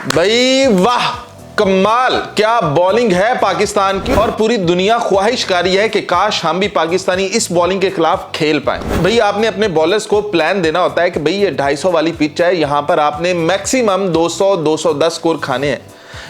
भाई वाह, कमाल क्या बॉलिंग है पाकिस्तान की। और पूरी दुनिया ख्वाहिशकारी है कि काश हम भी पाकिस्तानी इस बॉलिंग के खिलाफ खेल पाए। भाई आपने अपने बॉलर्स को प्लान देना होता है कि भाई ये 250 वाली पिच है, यहां पर आपने मैक्सिमम 200-210 स्कोर खाने हैं।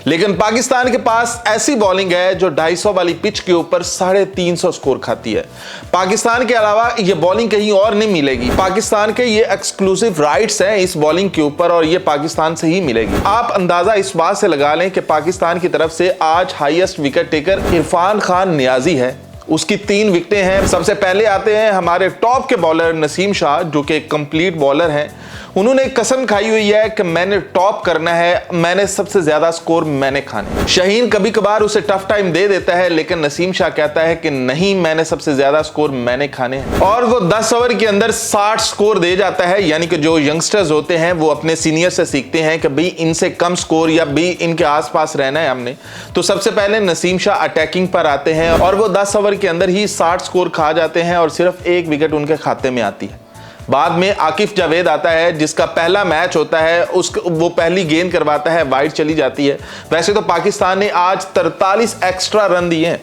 लेकिन पाकिस्तान के पास ऐसी बॉलिंग है जो 250 वाली पिच के ऊपर 350 स्कोर खाती है। पाकिस्तान के अलावा ये बॉलिंग कहीं और नहीं मिलेगी। पाकिस्तान के ये एक्सक्लूसिव राइट्स हैं इस बॉलिंग के ऊपर और ये पाकिस्तान से ही मिलेगी। आप अंदाजा इस बात से लगा लें कि पाकिस्तान की तरफ से आज highest wicket taker Irfan Khan Niazi है, उसकी 3 विकेटें हैं। सबसे पहले आते हैं हमारे टॉप के बॉलर नसीम शाह, जो कि कंप्लीट बॉलर हैं। उन्होंने कसम खाई हुई है कि मैंने टॉप करना है, मैंने सबसे ज्यादा स्कोर मैंने खाने। शाहीन कभी कभार उसे टफ टाइम दे देता है, लेकिन नसीम शाह कहता है कि नहीं, मैंने सबसे ज्यादा स्कोर मैंने खाने हैं। और वो 10 ओवर के अंदर 60 स्कोर दे जाता है। यानी कि जो यंगस्टर्स होते हैं वो अपने सीनियर से सीखते हैं कि भाई इनसे कम स्कोर या भी इनके आसपास रहना है हमने। तो सबसे पहले नसीम शाह अटैकिंग पर आते हैं और वो 10 ओवर के अंदर ही 60 स्कोर खा जाते हैं और सिर्फ 1 विकेट उनके खाते में आती है। बाद में आकिफ जावेद आता है, जिसका पहला मैच होता है, वो पहली गेंद करवाता है, वाइड चली जाती है। वैसे तो पाकिस्तान ने आज 43 एक्स्ट्रा रन दिए हैं,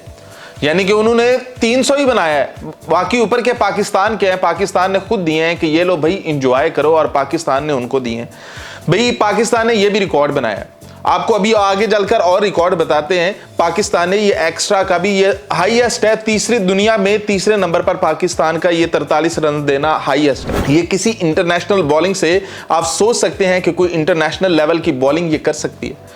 यानी कि उन्होंने 300 ही बनाया है। बाकी ऊपर के पाकिस्तान के हैं, पाकिस्तान ने खुद दिए हैं कि ये लो भाई इंजॉय करो, और पाकिस्तान ने उनको दिए हैं। भाई पाकिस्तान ने ये भी रिकॉर्ड बनाया है। आपको अभी आगे चलकर और रिकॉर्ड बताते हैं। पाकिस्तान ने ये एक्स्ट्रा का भी ये हाईएस्ट है, तीसरी दुनिया में तीसरे नंबर पर पाकिस्तान का ये 43 रन देना हाईएस्ट है। ये किसी इंटरनेशनल बॉलिंग से आप सोच सकते हैं कि कोई इंटरनेशनल लेवल की बॉलिंग ये कर सकती है।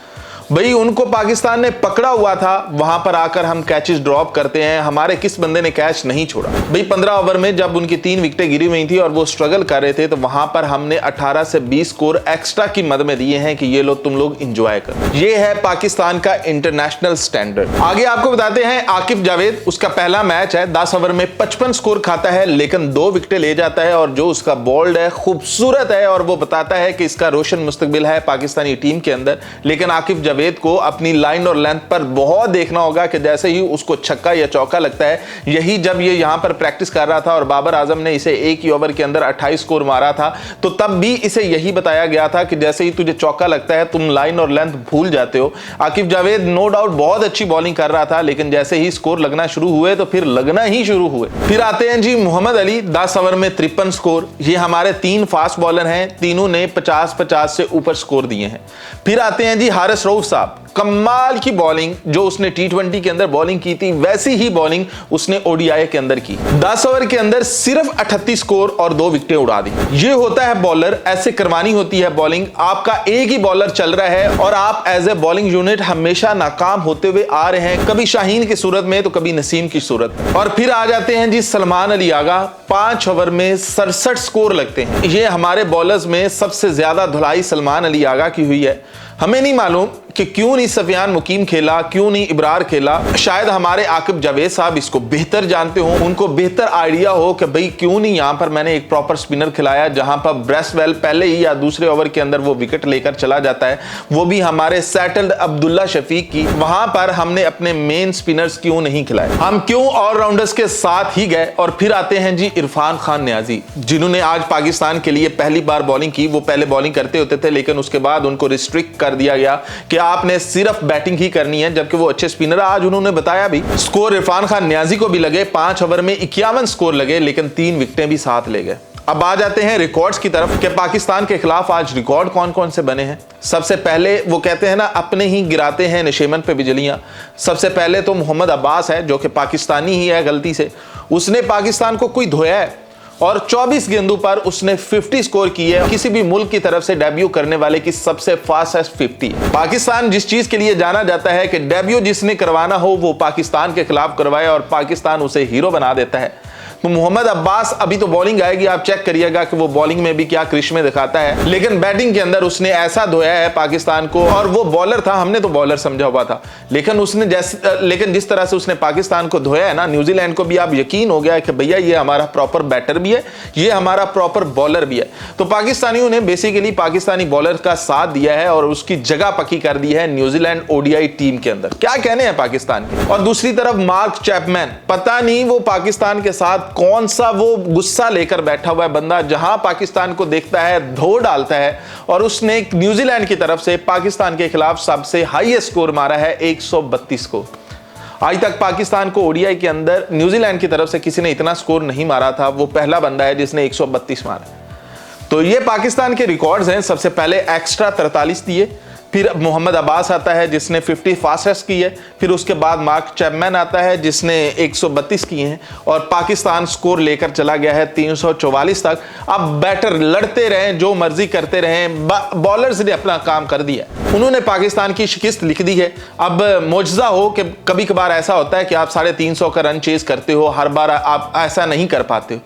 भाई उनको पाकिस्तान ने पकड़ा हुआ था, वहां पर आकर हम कैचेस ड्रॉप करते हैं। हमारे किस बंदे ने कैच नहीं छोड़ा। भाई 15 ओवर में जब उनकी 3 विकेटें गिरी हुई थी और वो स्ट्रगल कर रहे थे, तो वहां पर हमने 18 से 20 स्कोर एक्स्ट्रा की मद में दिए हैं कि ये लो तुम लोग इंजॉय करो। ये है पाकिस्तान का इंटरनेशनल स्टैंडर्ड। आगे आपको बताते हैं आकिफ जावेद, उसका पहला मैच है, 10 ओवर में 55 स्कोर खाता है, लेकिन 2 विकेटें ले जाता है। और जो उसका बॉल्ड है खूबसूरत है और वो बताता है कि इसका रोशन मुस्तकबिल है पाकिस्तानी टीम के अंदर। लेकिन आकिफ जावेद को अपनी लाइन और लेंथ पर बहुत देखना होगा कि जैसे ही उसको छक्का या चौका लगता है, यही जब ये यहां पर प्रैक्टिस कर रहा था और बाबर आजम ने इसे एक ही ओवर के अंदर 28 स्कोर मारा था, तो तब भी इसे यही बताया गया था कि जैसे ही तुझे चौका लगता है तुम लाइन और लेंथ भूल जाते हो। आकिफ जावेद नो डाउट बहुत अच्छी बॉलिंग कर रहा था, लेकिन जैसे ही स्कोर लगना शुरू हुए तो फिर लगना ही शुरू हुए। फिर आते हैं जी मोहम्मद अली, 10 ओवर में 53 स्कोर। ये हमारे 3 फास्ट बॉलर हैं, तीनों ने 50-50 से ऊपर स्कोर दिए हैं। फिर आते हैं जी हारिस रऊफ साहब, कमाल की बॉलिंग जो उसने T20 के अंदर बॉलिंग की थी, वैसी ही बॉलिंग उसने ODI के अंदर की। 10 ओवर के अंदर सिर्फ 38 स्कोर और 2 विकेटें उड़ा दी। ये होता है बॉलर, ऐसे करवानी होती है बॉलिंग। आपका एक ही बॉलर चल रहा है और आप एज ए बॉलिंग यूनिट हमेशा नाकाम होते हुए आ रहे हैं, कभी शाहीन की सूरत में तो कभी नसीम की सूरत में। और फिर आ जाते हैं जी सलमान अली आगा, 5 ओवर में 67 स्कोर लगते हैं। ये हमारे बॉलर्स में सबसे ज्यादा धुलाई सलमान अली आगा की हुई है। हमें नहीं मालूम कि क्यों नहीं सफियान मुकीम खेला, क्यों नहीं इब्रार खेला। शायद हमारे आकिफ जावेद साहब इसको बेहतर जानते हो, उनको बेहतर आइडिया हो कि भाई क्यों नहीं यहां पर मैंने एक प्रॉपर स्पिनर खिलाया, जहां पर ब्रेसवेल पहले ही या दूसरे ओवर के अंदर वो विकेट लेकर चला जाता है, वो भी हमारे सेटल्ड अब्दुल्ला शफीक की। वहां पर हमने अपने मेन स्पिनर्स क्यों नहीं खिलाए, हम क्यों ऑलराउंडर्स के साथ ही गए। और फिर आते हैं जी इरफान खान नियाजी, जिन्होंने आज पाकिस्तान के लिए पहली बार बॉलिंग की। वो पहले बॉलिंग करते होते थे, लेकिन उसके बाद उनको रिस्ट्रिक्ट कर दिया गया कि आपने सिर्फ बैटिंग ही करनी है, जबकि वो अच्छे स्पिनर। आज उन्होंने बताया भी, स्कोर इरफान खान नियाजी को भी लगे, 5 ओवर में 51 स्कोर लगे, लेकिन 3 विकेटें भी साथ ले गए। अब आ जाते हैं रिकॉर्ड्स की तरफ कि पाकिस्तान के खिलाफ आज रिकॉर्ड कौन कौन से बने हैं। सबसे पहले वो कहते हैं ना, अपने ही गिराते हैं नशेमन पे बिजलियां। सबसे पहले तो मोहम्मद अब्बास है, जो कि पाकिस्तानी ही है गलती से। उसने पाकिस्तान को कोई धोया है और 24 गेंदों पर उसने 50 स्कोर की है। किसी भी मुल्क की तरफ से डेब्यू करने वाले की सबसे फास्टेस्ट 50। पाकिस्तान जिस चीज के लिए जाना जाता है कि डेब्यू जिसने करवाना हो वो पाकिस्तान के खिलाफ करवाए और पाकिस्तान उसे हीरो बना देता है। तो मोहम्मद अब्बास, अभी तो बॉलिंग आएगी, आप चेक करिएगा कि वो बॉलिंग में भी क्या करिश्मे दिखाता है, लेकिन बैटिंग के अंदर उसने ऐसा धोया है पाकिस्तान को। और वो बॉलर था, हमने तो बॉलर समझा हुआ था, लेकिन जिस तरह से उसने पाकिस्तान को धोया है ना, न्यूजीलैंड को भी आप यकीन हो गया है कि भैया ये हमारा प्रॉपर बैटर भी है, ये हमारा प्रॉपर बॉलर भी है। तो पाकिस्तानियों ने बेसिकली पाकिस्तानी बॉलर का साथ दिया है और उसकी जगह पक्की कर दी है न्यूजीलैंड ODI टीम के अंदर। क्या कहने हैं पाकिस्तान के। और दूसरी तरफ मार्क चैपमैन, पता नहीं वो पाकिस्तान के साथ साथ कौन सा वो गुस्सा लेकर बैठा हुआ है बंदा, जहां पाकिस्तान को देखता है धो डालता है। और उसने न्यूजीलैंड की तरफ से पाकिस्तान के खिलाफ सबसे हाईएस्ट स्कोर मारा है 132 को। आज तक पाकिस्तान को ओडीआई के अंदर न्यूजीलैंड की तरफ से किसी ने इतना स्कोर नहीं मारा था, वो पहला बंदा है जिसने 132 मारा। तो ये पाकिस्तान के रिकॉर्ड्स हैं। सबसे पहले एक्स्ट्रा 43 दिए, फिर मोहम्मद अब्बास आता है जिसने 50 फास्टेस्ट की है, फिर उसके बाद मार्क चैपमैन आता है जिसने 132 किए हैं, और पाकिस्तान स्कोर लेकर चला गया है 344 तक। अब बैटर लड़ते रहें, जो मर्जी करते रहें, बॉलर्स ने अपना काम कर दिया, उन्होंने पाकिस्तान की शिकस्त लिख दी है। अब मौजज़ा हो कि कभी कभार ऐसा होता है कि आप 350 का रन चेज करते हो, हर बार आप ऐसा नहीं कर पाते हो,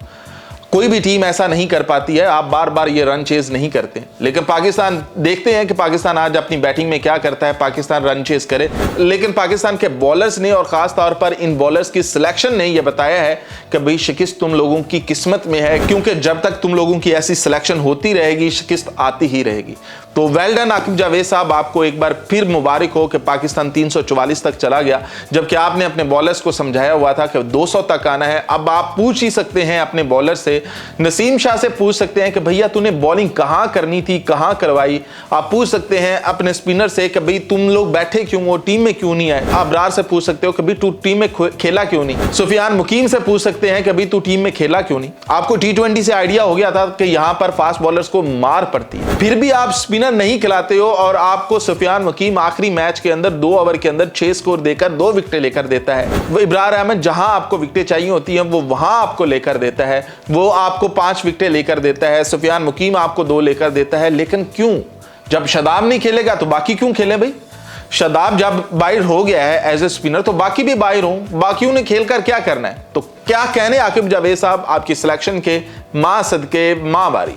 कोई भी टीम ऐसा नहीं कर पाती है, आप बार बार ये रन चेज नहीं करते। लेकिन पाकिस्तान, देखते हैं कि पाकिस्तान आज अपनी बैटिंग में क्या करता है। पाकिस्तान रन चेज करे, लेकिन पाकिस्तान के बॉलर्स ने और खास तौर पर इन बॉलर्स की सिलेक्शन ने यह बताया है कि भाई शिकस्त तुम लोगों की किस्मत में है, क्योंकि जब तक तुम लोगों की ऐसी सिलेक्शन होती रहेगी शिकस्त आती ही रहेगी। तो वेल डन आकिब जावेद साहब, आपको एक बार फिर मुबारक हो कि पाकिस्तान 344 तक चला गया, जबकि आपने अपने बॉलर्स को समझाया हुआ था कि 200 तक आना है। अब आप पूछ ही सकते हैं अपने बॉलर से, नसीम शाह से पूछ सकते हैं कि भैया तूने बॉलिंग कहां करनी थी, कहां करवाई। आप पूछ सकते हैं अपने स्पिनर से कि भाई तुम लोग बैठे क्यों हो, टीम में क्यों नहीं आए। आप अबरार से पूछ सकते हो कि भाई तू टीम में खेला क्यों नहीं। सुफियान मुकीम से पूछ सकते हैं कि भाई तू टीम में खेला क्यों नहीं। आपको T20 से आइडिया हो गया था कि यहां पर फास्ट बॉलर्स को मार पड़ती है, फिर भी आप स्पिनर नहीं खिलाते हो, और आपको सुफियान मुकीम आखिरी मैच के अंदर 2 ओवर के अंदर 6 स्कोर देकर 2 विकेटें लेकर देता है। वो इब्रार अहमद जहां आपको विकेटें चाहिए होती हैं वो वहां आपको लेकर देता है, वो आपको 5 विकेटें लेकर देता है। सुफियान मुकीम आपको 2 लेकर देता है। लेकिन क्यों, जब शादाब नहीं खेलेगा तो बाकी क्यों खेले भाई। शादाब जब बाहर हो गया है एज ए स्पिनर तो बाकी भी बाहर हो, बाकियों ने खेलकर क्या करना है। तो क्या कहने आकिब जावेद साहब आपकी सिलेक्शन के, मां सदके मां बारी।